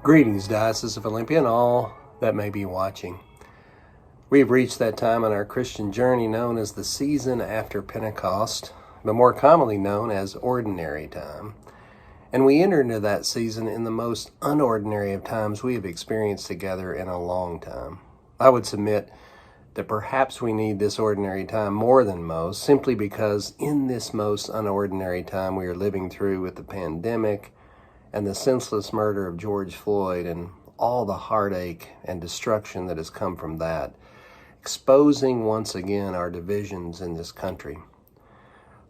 Greetings, Diocese of Olympia, and all that may be watching. We have reached that time on our Christian journey known as the season after Pentecost, but more commonly known as ordinary time. And we enter into that season in the most unordinary of times we have experienced together in a long time. I would submit that perhaps we need this ordinary time more than most, simply because in this most unordinary time we are living through with the pandemic and the senseless murder of George Floyd and all the heartache and destruction that has come from that, exposing once again our divisions in this country.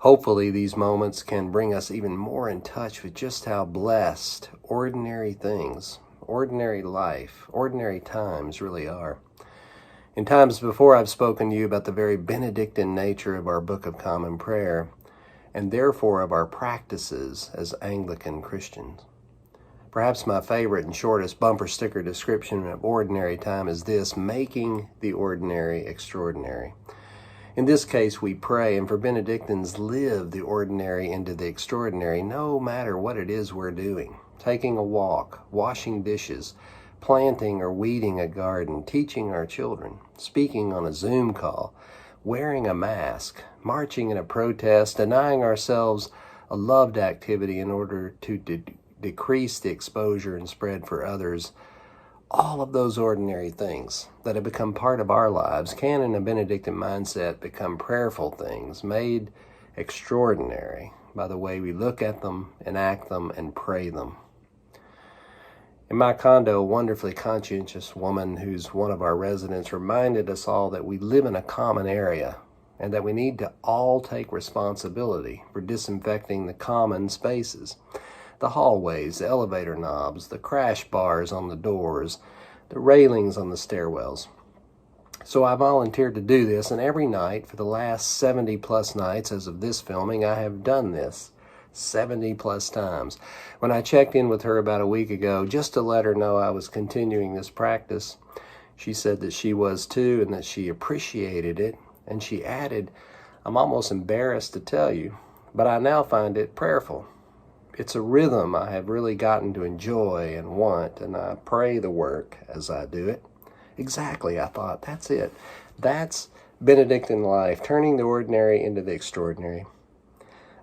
Hopefully these moments can bring us even more in touch with just how blessed ordinary things, ordinary life, ordinary times really are. In times before, I've spoken to you about the very Benedictine nature of our Book of Common Prayer, and therefore of our practices as Anglican Christians. Perhaps my favorite and shortest bumper sticker description of ordinary time is this: making the ordinary extraordinary. In this case, we pray, and for Benedictines, live the ordinary into the extraordinary, no matter what it is we're doing. Taking a walk, washing dishes, planting or weeding a garden, teaching our children, speaking on a Zoom call, wearing a mask, marching in a protest, denying ourselves a loved activity in order to decrease the exposure and spread for others. All of those ordinary things that have become part of our lives can, in a Benedictine mindset, become prayerful things made extraordinary by the way we look at them, enact them, and pray them. In my condo, a wonderfully conscientious woman who's one of our residents reminded us all that we live in a common area and that we need to all take responsibility for disinfecting the common spaces. The hallways, the elevator knobs, the crash bars on the doors, the railings on the stairwells. So I volunteered to do this, and every night for the last 70 plus nights as of this filming, I have done this 70 plus times. When I checked in with her about a week ago, just to let her know I was continuing this practice, she said that she was too and that she appreciated it. And she added, "I'm almost embarrassed to tell you, but I now find it prayerful. It's a rhythm I have really gotten to enjoy and want, and I pray the work as I do it." Exactly, I thought, that's it. That's Benedictine life, turning the ordinary into the extraordinary.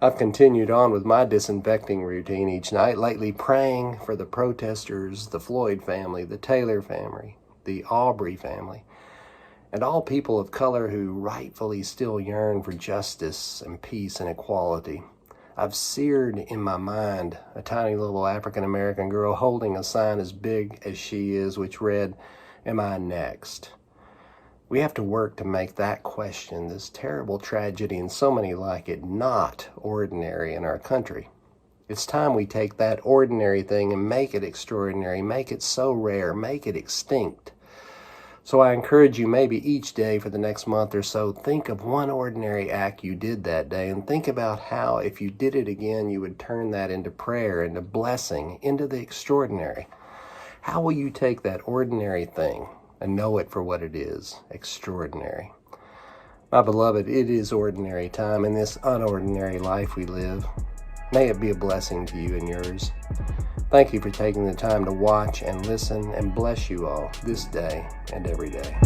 I've continued on with my disinfecting routine each night, lately praying for the protesters, the Floyd family, the Taylor family, the Aubrey family, and all people of color who rightfully still yearn for justice and peace and equality. I've seared in my mind a tiny little African-American girl holding a sign as big as she is, which read, "Am I next?" We have to work to make that question, this terrible tragedy and so many like it, not ordinary in our country. It's time we take that ordinary thing and make it extraordinary, make it so rare, make it extinct. So I encourage you, maybe each day for the next month or so, think of one ordinary act you did that day and think about how, if you did it again, you would turn that into prayer, into blessing, into the extraordinary. How will you take that ordinary thing and know it for what it is, extraordinary? My beloved, it is ordinary time in this unordinary life we live. May it be a blessing to you and yours. Thank you for taking the time to watch and listen, and bless you all this day and every day.